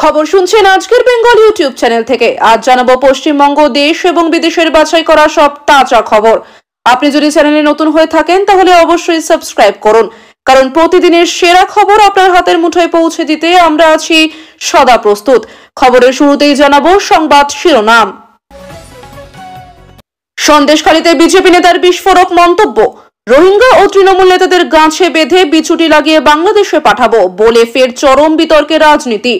খবর শুনছেন আজকের বেঙ্গল ইউটিউব চ্যানেল থেকে। আজ জানাবো পশ্চিমবঙ্গ, দেশ এবং বিদেশের বাছাই করা সব তাজা খবর। আপনি যদি চ্যানেলে নতুন হয়ে থাকেন তাহলে অবশ্যই সাবস্ক্রাইব করুন, কারণ প্রতিদিনের সেরা খবর আপনার হাতের মুঠোয় পৌঁছে দিতে আমরা আছি সদা প্রস্তুত। খবরের শুরুতেই জানাবো সংবাদ শিরোনাম। সন্দেশখালীতে বিজেপি নেতার বিস্ফোরক মন্তব্য। রোহিঙ্গা ও তৃণমূল নেতাদের গাছে বেঁধে বিছুটি লাগিয়ে বাংলাদেশে পাঠাবো বলে ফের চরম বিতর্কে রাজনীতি।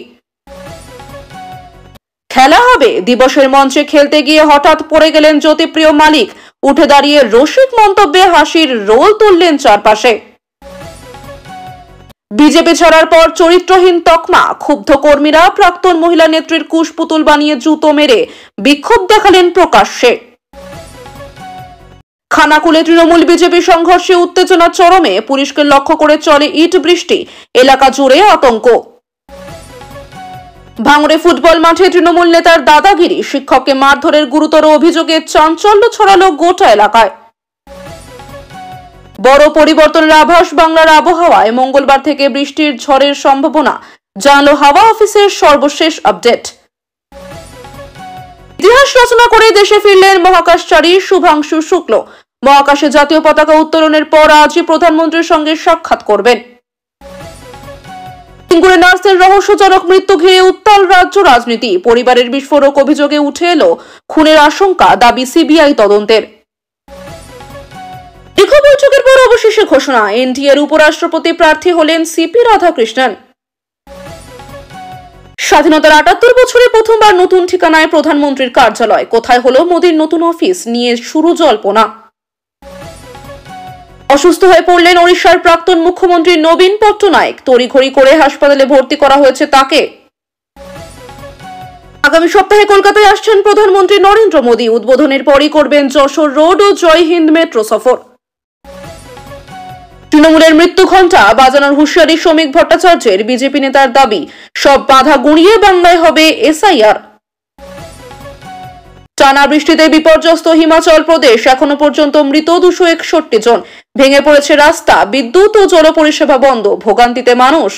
খেলা হবে দিবসের মঞ্চে খেলতে গিয়ে হঠাৎ পড়ে গেলেন জ্যোতিপ্রিয় মালিক। উঠে দাঁড়িয়ে রসিক মন্তব্যে হাসির রোল তুললেন চারপাশে। বিজেপি ছাড়ার পর চরিত্রহীন তকমা, ক্ষুব্ধ কর্মীরা প্রাক্তন মহিলা নেত্রীর কুশপুতুল বানিয়ে জুতো মেরে বিক্ষোভ দেখালেন প্রকাশ্যে। খানাকুলে তৃণমূল বিজেপি সংঘর্ষে উত্তেজনা চরমে, পুলিশকে লক্ষ্য করে চলে ইট বৃষ্টি, এলাকা জুড়ে আতঙ্ক। ভাঙড়ে ফুটবল মাঠে তৃণমূল নেতার দাদাগিরি, শিক্ষককে মারধরের গুরুতর অভিযোগে চাঞ্চল্য ছড়ালো গোটা এলাকায়। বড় পরিবর্তনের আভাস বাংলার আবহাওয়ায়, মঙ্গলবার থেকে বৃষ্টির ঝড়ের সম্ভাবনা জানালো হাওয়া অফিসের সর্বশেষ আপডেট। ইতিহাস রচনা করে দেশে ফিরলেন মহাকাশচারী শুভাংশু শুক্ল। মহাকাশে জাতীয় পতাকা উত্তোলনের পর আজই প্রধানমন্ত্রীর সঙ্গে সাক্ষাৎ করবেন। সিঙ্গুরে নার্সের রহস্যজনক মৃত্যু ঘিরে উত্তাল রাজ্য রাজনীতি, পরিবারের বিস্ফোরক অভিযোগে উঠে এলো খুনের আশঙ্কা, দাবি সিবিআই তদন্তের। দীর্ঘ বৈঠকের পর অবশেষে ঘোষণা, এনডিএর উপরাষ্ট্রপতি প্রার্থী হলেন সিপি রাধাকৃষ্ণন। স্বাধীনতার ৭৮ বছরে প্রথমবার নতুন ঠিকানায় প্রধানমন্ত্রীর কার্যালয়, কোথায় হলো মোদীর নতুন অফিস নিয়ে শুরু জল্পনা। অসুস্থ হয়ে পড়লেন ওড়িশার প্রাক্তন মুখ্যমন্ত্রী নবীন পট্টনায়ক, তড়িঘড়ি করে হাসপাতালে ভর্তি করা হয়েছে তাকে। আগামী সপ্তাহে কলকাতায় আসছেন প্রধানমন্ত্রী নরেন্দ্র মোদী, উদ্বোধনের পরই করবেন যশোর রোড ও জয় হিন্দ মেট্রো সফর। তৃণমূলের মৃত্যু ঘণ্টা বাজানোর হুঁশিয়ারি শ্রমিক ভট্টাচার্যের, বিজেপি নেতার দাবি সব বাধা গুঁড়িয়ে বাংলায় হবে এসআইআর। টানা বৃষ্টিতে বিপর্যস্ত হিমাচল প্রদেশ, এখনো পর্যন্ত মৃত 261 জন। ভেঙে পড়েছে রাস্তা, বিদ্যুৎ ও জল পরিষেবা বন্ধ, ভোগান্তিতে মানুষ।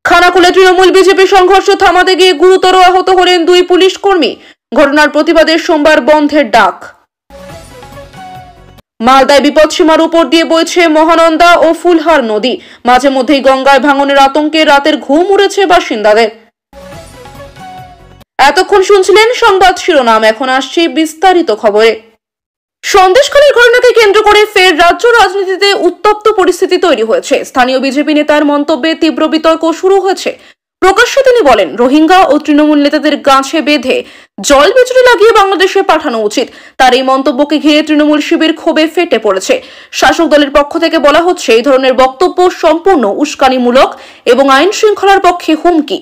খানাকুলে তৃণমূল বিজেপি সংঘর্ষ থামাতে গিয়ে গুরুতর আহত হলেন 2 পুলিশ কর্মী। ঘটনার প্রতিবাদে সোমবার বন্ধের ডাক। মালদায় বিপদসীমার উপর দিয়ে বইছে মহানন্দা ও ফুলহার নদী, মাঝে মধ্যেই গঙ্গায় ভাঙনের আতঙ্কে রাতের ঘুম উড়েছে বাসিন্দাদের। এতক্ষণ শুনছিলেন সংবাদ শিরোনাম, এখন আসছে বিস্তারিত খবরে। সন্দেশখালীর ঘটনাকে কেন্দ্র করে ফের রাজ্য রাজনীতিতে উত্তপ্ত পরিস্থিতি তৈরি হয়েছে। স্থানীয় বিজেপি নেতার মন্তব্যে তীব্র বিতর্ক শুরু হয়েছে। প্রকাশ্যে তিনি বলেন, রোহিঙ্গা ও তৃণমূল নেতাদের গাছে বেঁধে জল বিচুরি লাগিয়ে বাংলাদেশে পাঠানো উচিত। তার এই মন্তব্যকে ঘিরে তৃণমূল শিবির ক্ষোভে ফেটে পড়েছে। শাসক দলের পক্ষ থেকে বলা হচ্ছে, এই ধরনের বক্তব্য সম্পূর্ণ উস্কানিমূলক এবং আইন শৃঙ্খলার পক্ষে হুমকি।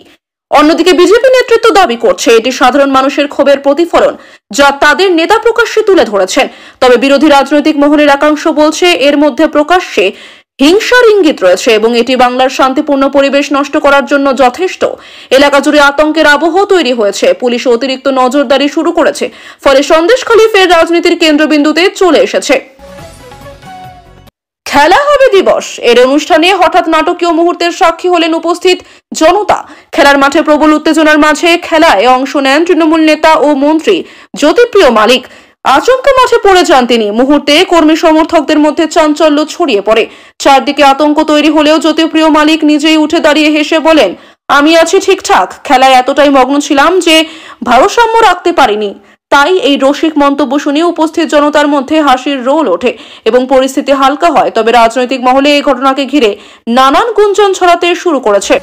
অন্যদিকে বিজেপি নেতৃত্ব দাবি করছে এটি সাধারণ মানুষের ক্ষোভের প্রতিফলন, যা তাদের নেতা প্রকাশ্যে তুলে ধরেছেন। তবে বিরোধী রাজনৈতিক মহলের একাংশ বলছে এর মধ্যে প্রকাশ্যে হিংসার ইঙ্গিত রয়েছে এবং এটি বাংলার শান্তিপূর্ণ পরিবেশ নষ্ট করার জন্য যথেষ্ট। এলাকা জুড়ে আতঙ্কের আবহ তৈরি হয়েছে, পুলিশ অতিরিক্ত নজরদারি শুরু করেছে, ফলে সন্দেশখালী ফের রাজনীতির কেন্দ্রবিন্দুতে চলে এসেছে। খেলা হবে দিবস, এর অনুষ্ঠানে হঠাৎ নাটকীয় মুহূর্তের সাক্ষী হলেন উপস্থিত জনতা। খেলার মাঠে প্রবল উত্তেজনার মাঝে খেলায় অংশ নেন তৃণমূল নেতা ও মন্ত্রী জ্যোতিপ্রিয় মালিক। আচমকা মাঠে পড়ে যান তিনি। মুহূর্তে কর্মী সমর্থকদের মধ্যে চাঞ্চল্য ছড়িয়ে পড়ে, চারদিকে আতঙ্ক তৈরি হলেও জ্যোতিপ্রিয় মালিক নিজেই উঠে দাঁড়িয়ে হেসে বলেন, আমি আছি ঠিকঠাক, খেলায় এতটাই মগ্ন ছিলাম যে ভারসাম্য রাখতে পারিনি। তাই এই রসিক মন্তব্য শুনে উপস্থিত জনতার মধ্যে হাসির রোল ওঠে এবং পরিস্থিতি হালকা হয়। তবে রাজনৈতিক মহলে এই ঘটনাকে ঘিরে নানান গুঞ্জন ছড়াতে শুরু করেছে।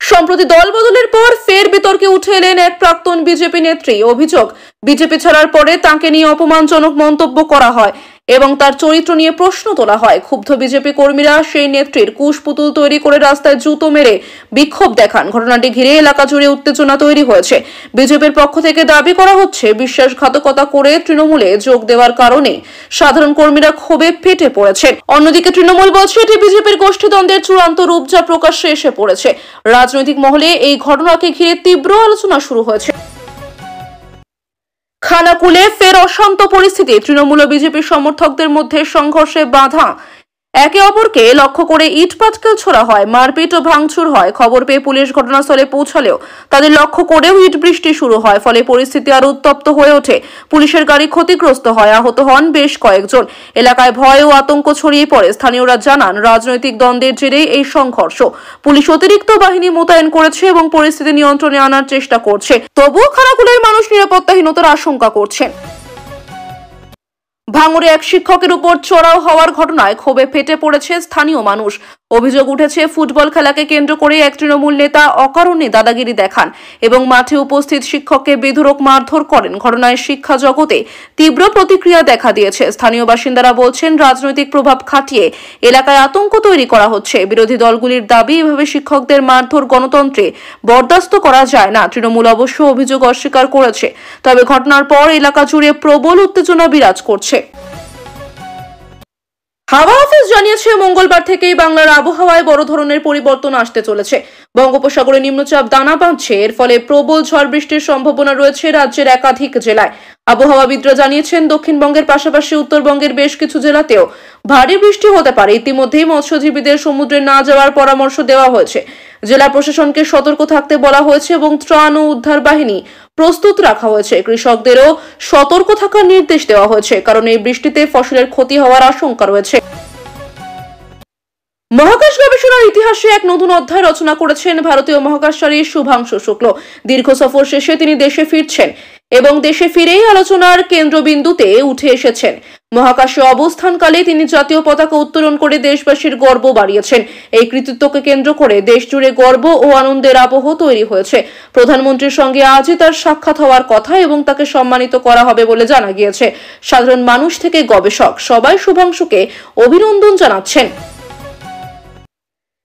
সম্প্রতি দল বদলের পর ফের বিতর্কে উঠে এলেন এক প্রাক্তন বিজেপি নেত্রী। অভিযোগ, বিজেপি ছাড়ার পরে তাকে নিয়ে অপমানজনক মন্তব্য করা হয় এবং তার চরিত্র নিয়ে প্রশ্ন তোলা হয়। ক্ষুব্ধ বিজেপি কর্মীরা সেই নেত্রীর কুশপুতুল তৈরি করে রাস্তায় জুতো মেরে বিক্ষোভ দেখান। ঘটনাটি ঘিরে এলাকা জুড়ে উত্তেজনা তৈরি হয়েছে। বিজেপির পক্ষ থেকে দাবি করা হচ্ছে, বিশ্বাসঘাতকতা করে তৃণমূলে যোগ দেওয়ার কারণে সাধারণ কর্মীরা ক্ষোভে ফেটে পড়েছে। অন্যদিকে তৃণমূল বলছে এটি বিজেপির গোষ্ঠীদ্বন্দ্বের চূড়ান্ত রূপ, যা প্রকাশ্যে এসে পড়েছে। রাজনৈতিক মহলে এই ঘটনাকে ঘিরে তীব্র আলোচনা শুরু হয়েছে। খানাকুলে ফের অশান্ত পরিস্থিতি, তৃণমূল ও বিজেপি সমর্থকদের মধ্যে সংঘর্ষে বাধা। একে অপরকে লক্ষ্য করে ইট পাটকেল ছোড়া হয়, মারপিট ও ভাঙচুর হয়। খবর পেয়ে পুলিশ ঘটনাস্থলে পৌঁছালেও তাদের লক্ষ্য করেও ইট বৃষ্টি শুরু হয়, ফলে পরিস্থিতি আরো উত্তপ্ত হয়ে ওঠে। পুলিশের গাড়ি ক্ষতিগ্রস্ত হয়, আহত হন বেশ কয়েকজন। এলাকায় ভয় ও আতঙ্ক ছড়িয়ে পড়ে। স্থানীয়রা জানান, রাজনৈতিক দ্বন্দ্বের জেরে এই সংঘর্ষ। পুলিশ অতিরিক্ত বাহিনী মোতায়েন করেছে এবং পরিস্থিতি নিয়ন্ত্রণে আনার চেষ্টা করছে। তবুও খানাকুলের মানুষ নিরাপত্তাহীনতার আশঙ্কা করছেন। ভাঙড়ে এক শিক্ষকের উপর চড়াও হওয়ার ঘটনায় ক্ষোভে ফেটে পড়েছে স্থানীয় মানুষ। অভিযোগ উঠেছে, ফুটবল খেলাকে কেন্দ্র করে এক তৃণমূল নেতা অকারণে দাদাগিরি দেখান এবং মাঠে উপস্থিত শিক্ষককে বেধড়ক মারধর করেন। ঘটনায় শিক্ষা জগতে তীব্র প্রতিক্রিয়া দেখা দিয়েছে। স্থানীয় বাসিন্দারা বলছেন, রাজনৈতিক প্রভাব খাটিয়ে এলাকায় আতঙ্ক তৈরি করা হচ্ছে। বিরোধী দলগুলির দাবি, এভাবে শিক্ষকদের মারধর গণতন্ত্রে বরদাস্ত করা যায় না। তৃণমূল অবশ্য অভিযোগ অস্বীকার করেছে, তবে ঘটনার পর এলাকা জুড়ে প্রবল উত্তেজনা বিরাজ করছে। হাওয়া অফিস জানিয়েছে, মঙ্গলবার থেকেই বাংলার আবহাওয়ায় বড় ধরনের পরিবর্তন আসতে চলেছে। বঙ্গোপসাগরে নিম্নচাপ দানা বাঁধছে, এর ফলে প্রবল ঝড় বৃষ্টির সম্ভাবনা রয়েছে রাজ্যের একাধিক জেলায়। আবহাওয়াবিদরা জানিয়েছেন, দক্ষিণবঙ্গের পাশাপাশি উত্তরবঙ্গের বেশ কিছু জেলাতেও ভারী বৃষ্টি হতে পারে। ইতিমধ্যেই মৎস্যজীবীদের সমুদ্রে না যাওয়ার পরামর্শ দেওয়া হয়েছে। জেলা প্রশাসনকে সতর্ক থাকতে বলা হয়েছে এবং ত্রাণ ও উদ্ধার বাহিনী প্রস্তুত রাখা হয়েছে। কৃষকদেরও সতর্ক থাকার নির্দেশ দেওয়া হয়েছে, কারণ এই বৃষ্টিতে ফসলের ক্ষতি হওয়ার আশঙ্কা রয়েছে। মহাকাশ গবেষণার ইতিহাসে এক নতুন অধ্যায় রচনা করেছেন ভারতীয় মহাকাশচারী শুভাংশু শুক্ল। দীর্ঘ সফর শেষে তিনি দেশে ফিরছেন এবং দেশে ফিরেই আলোচনার কেন্দ্রবিন্দুতে উঠে এসেছেন। মহাকাশে অবস্থানকালে তিনি জাতীয় পতাকা উত্তোলন করে দেশবাসীর গর্ব বাড়িয়েছেন। এই কৃতিত্বকে কেন্দ্র করে দেশ জুড়ে গর্ব ও আনন্দের আবহ তৈরি হয়েছে। প্রধানমন্ত্রীর সঙ্গে আজই তার সাক্ষাৎ হওয়ার কথা এবং তাকে সম্মানিত করা হবে বলে জানা গিয়েছে। সাধারণ মানুষ থেকে গবেষক সবাই শুভাংশুকে অভিনন্দন জানাচ্ছেন।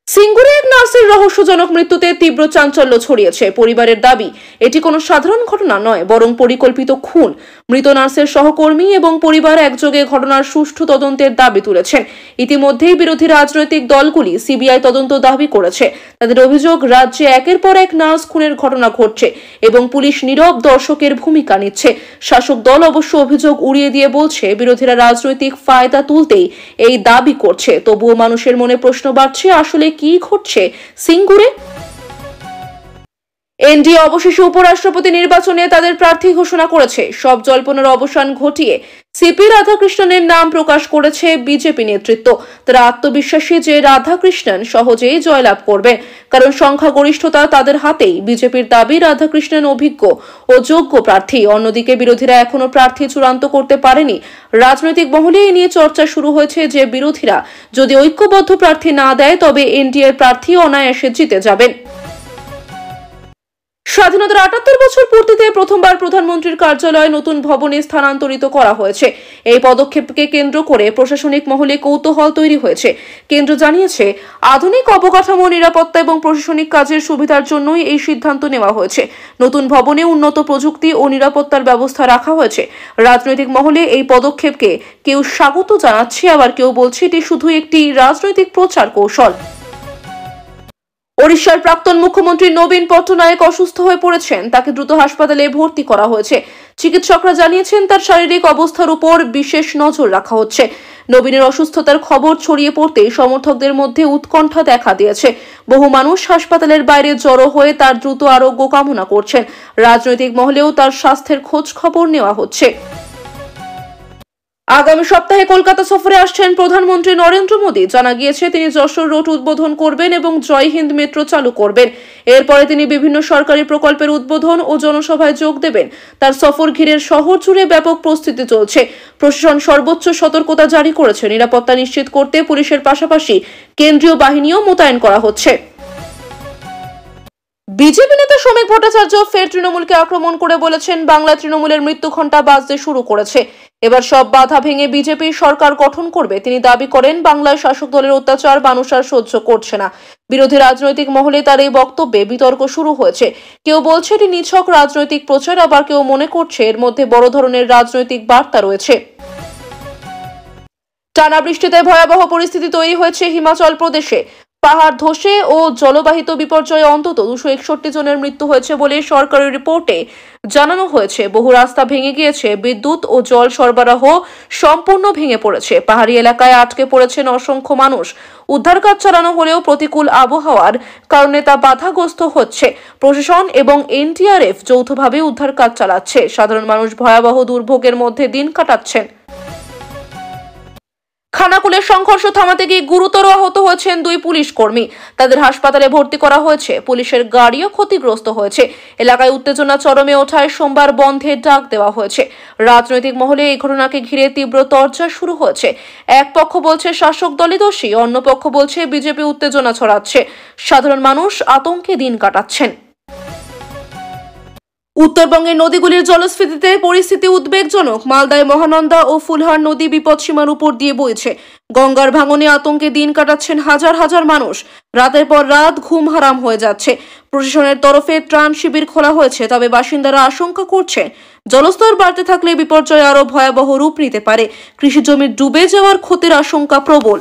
সিঙ্গুরে এক নার্সের রহস্যজনক মৃত্যুতে তীব্র চাঞ্চল্য ছড়িয়েছে। পরিবারের দাবি, এটি কোনো সাধারণ ঘটনা নয়, বরং পরিকল্পিত খুন। মৃত নার্সের সহকর্মী এবং পরিবার একযোগে ঘটনার সুষ্ঠু তদন্তের দাবি তুলেছেন। ইতিমধ্যেই বিরোধী রাজনৈতিক দলগুলি সিবিআই তদন্ত দাবি করেছে। তাদের অভিযোগ, রাজ্যে একের পর এক নার্স খুনের ঘটনা ঘটছে এবং পুলিশ নীরব দর্শকের ভূমিকা নিচ্ছে। শাসক দল অবশ্য অভিযোগ উড়িয়ে দিয়ে বলছে, বিরোধীরা রাজনৈতিক ফায়দা তুলতেই এই দাবি করছে। তবুও মানুষের মনে প্রশ্ন বাড়ছে, আসলে কি ঘটছে সিঙ্গুরে? এনডিএ অবশেষে উপরাষ্ট্রপতি নির্বাচনে তাদের প্রার্থী ঘোষণা করেছে। সব জল্পনার অবসান ঘটিয়ে সিপি রাধাকৃষ্ণনের নাম প্রকাশ করেছে বিজেপি নেতৃত্ব। তারা আত্মবিশ্বাসী যে রাধাকৃষ্ণন সহজেই জয়লাভ করবেন, কারণ সংখ্যাগরিষ্ঠতা তাদের হাতেই। বিজেপির দাবি, রাধাকৃষ্ণন অভিজ্ঞ ও যোগ্য প্রার্থী। অন্যদিকে বিরোধীরা এখনো প্রার্থী চূড়ান্ত করতে পারেনি। রাজনৈতিক মহলে এ নিয়ে চর্চা শুরু হয়েছে যে বিরোধীরা যদি ঐক্যবদ্ধ প্রার্থী না দেয়, তবে এনডিএ প্রার্থী অনায়াসে জিতে যাবেন। স্বাধীনতার ৭৮ বছর পূর্তিতে প্রথমবার প্রধানমন্ত্রীর কার্যালয় নতুন ভবনে স্থানান্তরিত করা হয়েছে। এই পদক্ষেপকে কেন্দ্র করে প্রশাসনিক মহলে কৌতূহল তৈরি হয়েছে। কেন্দ্র জানিয়েছে, আধুনিক অবকাঠামো, নিরাপত্তা এবং প্রশাসনিক কাজের সুবিধার জন্যই এই সিদ্ধান্ত নেওয়া হয়েছে। নতুন ভবনে উন্নত প্রযুক্তি ও নিরাপত্তার ব্যবস্থা রাখা হয়েছে। রাজনৈতিক মহলে এই পদক্ষেপকে কেউ স্বাগত জানাচ্ছে, আবার কেউ বলছে এটি শুধু একটি রাজনৈতিক প্রচার কৌশল। ওড়িশার প্রাক্তন মুখ্যমন্ত্রী নবীন পট্টনায়ক অসুস্থ হয়ে পড়েছেন। তাকে দ্রুত হাসপাতালে ভর্তি করা হয়েছে। চিকিৎসকরা জানিয়েছেন, তার শারীরিক অবস্থার উপর বিশেষ নজর রাখা হচ্ছে। নবীনের অসুস্থতার খবর ছড়িয়ে পড়তেই সমর্থকদের মধ্যে উৎকণ্ঠা দেখা দিয়েছে। বহু মানুষ হাসপাতালের বাইরে জড়ো হয়ে তার দ্রুত আরোগ্য কামনা করছেন। রাজনৈতিক মহলেও তার স্বাস্থ্যের খোঁজ খবর নেওয়া হচ্ছে। আগামী সপ্তাহে কলকাতা সফরে আসছেন প্রধানমন্ত্রী নরেন্দ্র মোদী। জানা গিয়েছে, তিনি যশোর রোড উদ্বোধন করবেন এবং জয় হিন্দ মেট্রো চালু করবেন। এরপরে তিনি বিভিন্ন সরকারি প্রকল্পের উদ্বোধন ও জনসভায় যোগ দেবেন। তার সফর ঘিরে শহর জুড়ে ব্যাপক প্রস্তুতি চলছে। প্রশাসন সর্বোচ্চ সতর্কতা জারি করেছে। নিরাপত্তা নিশ্চিত করতে পুলিশের পাশাপাশি কেন্দ্রীয় বাহিনীও মোতায়েন করা হচ্ছে। বিজেপি নেতা শ্রমিক ভট্টাচার্য ফের তৃণমূলকে আক্রমণ করে বলেছেন, বাংলা তৃণমূলের মৃত্যু ঘণ্টা বাজতে শুরু করেছে। এবার সব বাধা ভেঙে বিজেপি সরকার গঠন করবে। তিনি দাবি করেন, বাংলায় শাসক দলের অত্যাচার মানুষ আর সহ্য করছে না। বিরোধী রাজনৈতিক মহলে তার এই বক্তব্যে বিতর্ক শুরু হয়েছে। কেউ বলছে এটি নিছক রাজনৈতিক প্রচার, আবার কেউ মনে করছে এর মধ্যে বড় ধরনের রাজনৈতিক বার্তা রয়েছে। টানা বৃষ্টিতে ভয়াবহ পরিস্থিতি তৈরি হয়েছে হিমাচল প্রদেশে। পাহাড় ধসে ও জলবাহিত বিপর্যয়ে অন্তত 261 জনের মৃত্যু হয়েছে বলে সরকারি রিপোর্টে জানানো হয়েছে। বহু রাস্তা ভেঙে গিয়েছে, বিদ্যুৎ ও জল সরবরাহ সম্পূর্ণ ভেঙে পড়েছে। পাহাড়ি এলাকায় আটকে পড়েছেন অসংখ্য মানুষ। উদ্ধার কাজ চালানো হলেও প্রতিকূল আবহাওয়ার কারণে তা বাধাগ্রস্ত হচ্ছে। প্রশাসন এবং এনডিআরএফ যৌথভাবে উদ্ধার কাজ চালাচ্ছে। সাধারণ মানুষ ভয়াবহ দুর্ভোগের মধ্যে দিন কাটাচ্ছেন। খানাকুলের সংঘর্ষ থামাতে গিয়ে গুরুতর আহত হয়েছেন 2 পুলিশ কর্মী। তাদের হাসপাতালে ভর্তি করা হয়েছে। পুলিশের গাড়িও ক্ষতিগ্রস্ত হয়েছে। এলাকায় উত্তেজনা চরমে ওঠায় সোমবার বন্ধের ডাক দেওয়া হয়েছে। রাজনৈতিক মহলে এই ঘটনাকে ঘিরে তীব্র তরজা শুরু হয়েছে। এক পক্ষ বলছে শাসক দলই দোষী, অন্য পক্ষ বলছে বিজেপি উত্তেজনা ছড়াচ্ছে। সাধারণ মানুষ আতঙ্কে দিন কাটাচ্ছেন। উত্তরবঙ্গের নদীগুলির জলস্ফীতিতে পরিস্থিতি উদ্বেগজনক। মালদায় মহানন্দা ও ফুলহার নদী বিপদসীমার উপর দিয়ে বইছে। গঙ্গার ভাঙনে আতঙ্কে দিন কাটাচ্ছেন হাজার হাজার মানুষ। রাতের পর রাত ঘুম হারাম হয়ে যাচ্ছে। প্রশাসনের তরফে ত্রাণ শিবির খোলা হয়েছে, তবে বাসিন্দারা আশঙ্কা করছেন জলস্তর বাড়তে থাকলে বিপর্যয় আরো ভয়াবহ রূপ নিতে পারে। কৃষি জমি ডুবে যাওয়ার ক্ষতির আশঙ্কা প্রবল।